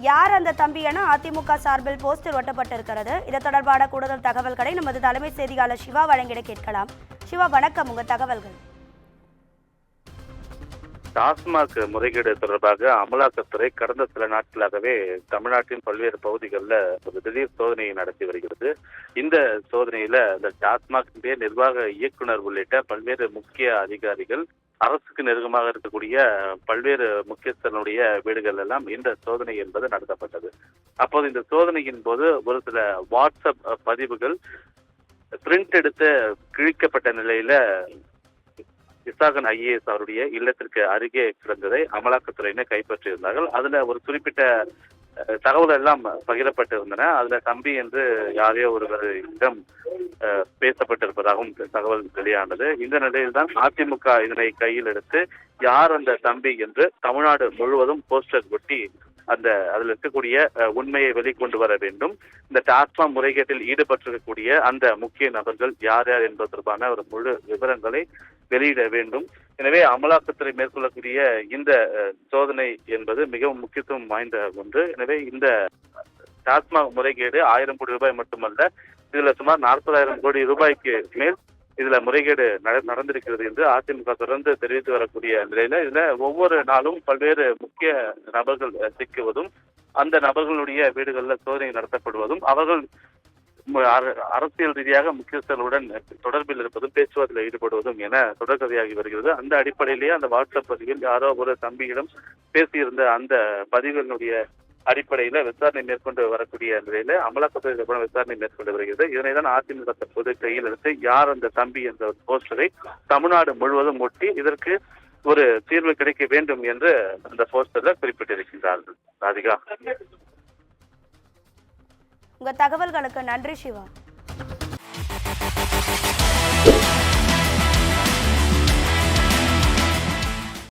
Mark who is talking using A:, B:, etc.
A: யார் அந்த தம்பி என அதிமுக சார்பில் போஸ்டர் ஒட்டப்பட்டிருக்கிறது. இது தொடர்பான கூடுதல் தகவல்களை நமது தலைமை செய்தியாளர் சிவா வழங்கிட கேட்கலாம். சிவா, வணக்கம். உங்க தகவல்கள்.
B: டாஸ்மாக் முறைகேடு தொடர்பாக அமலாக்கத்துறை கடந்த சில நாட்களாகவே தமிழ்நாட்டின் பல்வேறு பகுதிகளில் ஒரு திடீர் சோதனையை நடத்தி வருகிறது. இந்த சோதனையில இந்த டாஸ்மாக் நிர்வாக இயக்குனர் உள்ளிட்ட பல்வேறு முக்கிய அதிகாரிகள், அரசுக்கு நெருக்கமாக இருக்கக்கூடிய பல்வேறு முக்கியஸ்தர்களுடைய வீடுகள் எல்லாம் இந்த சோதனை என்பது நடத்தப்பட்டது. அப்போது இந்த சோதனையின் போது ஒரு சில வாட்ஸ்அப் பதிவுகள் பிரிண்ட் எடுத்து கிழிக்கப்பட்ட நிலையில விசாகன் IAS அவருடைய இல்லத்திற்கு அருகே கிடந்ததை அமலாக்கத்துறையினர் கைப்பற்றியிருந்தார்கள். அதுல ஒரு குறிப்பிட்ட தகவல் எல்லாம் பகிரப்பட்டிருந்தன. அதுல தம்பி என்று யாரையோ ஒருவரிடம் பேசப்பட்டிருப்பதாகவும் தகவல் வெளியானது. இந்த நிலையில்தான் அதிமுக இதனை கையில் எடுத்து யார் அந்த தம்பி என்று தமிழ்நாடு முழுவதும் போஸ்டர் ஒட்டி அதில் இருக்கக்கூடிய உண்மையை வெளிக்கொண்டு வர வேண்டும். இந்த டாஸ்மாக் முறைகேட்டில் ஈடுபட்டிருக்கக்கூடிய அந்த முக்கிய நபர்கள் யார் யார் என்பது தொடர்பான ஒரு முழு விவரங்களை வெளியிட வேண்டும். எனவே அமலாக்கத்துறை மேற்கொள்ளக்கூடிய இந்த சோதனை என்பது மிகவும் முக்கியத்துவம் வாய்ந்த ஒன்று. எனவே இந்த டாஸ்மாக் முறைகேடு 1000 கோடி ரூபாய் மட்டுமல்ல, இதுல சுமார் 40,000 கோடி ரூபாய்க்கு மேல் இதுல முறைகேடு நடந்திருக்கிறது என்று அதிமுக தொடர்ந்து தெரிவித்து வரக்கூடிய நிலையில இதுல ஒவ்வொரு நாளும் பல்வேறு முக்கிய நபர்கள் சிக்குவதும், அந்த நபர்களுடைய வீடுகளில் சோதனை நடத்தப்படுவதும், அவர்கள் அரசியல் ரீதியாக முக்கியஸ்தர்களுடன் தொடர்பில் இருப்பதும், பேச்சுவார்த்தையில் ஈடுபடுவதும் என தொடர்கதையாகி வருகிறது. அந்த அடிப்படையிலேயே அந்த வாட்ஸ்அப் பதிவில் யாரோ ஒரு தம்பியிடம் பேசியிருந்த அந்த பதிவுகளுடைய அடிப்படையில விசாரணை மேற்கொண்டு வரக்கூடிய நிலையில அமலாக்கத்துறை விசாரணை மேற்கொண்டு வருகிறது. இதனைதான் அதிமுக தற்போது கையில் எடுத்து யார் அந்த தம்பி என்ற போஸ்டரை தமிழ்நாடு முழுவதும் ஒட்டி இதற்கு ஒரு தீர்வு கிடைக்க வேண்டும் என்று அந்த போஸ்டர்ல குறிப்பிட்டிருக்கின்றார்கள். ராதிகா,
A: உங்க தகவல்களுக்கு நன்றி சிவா.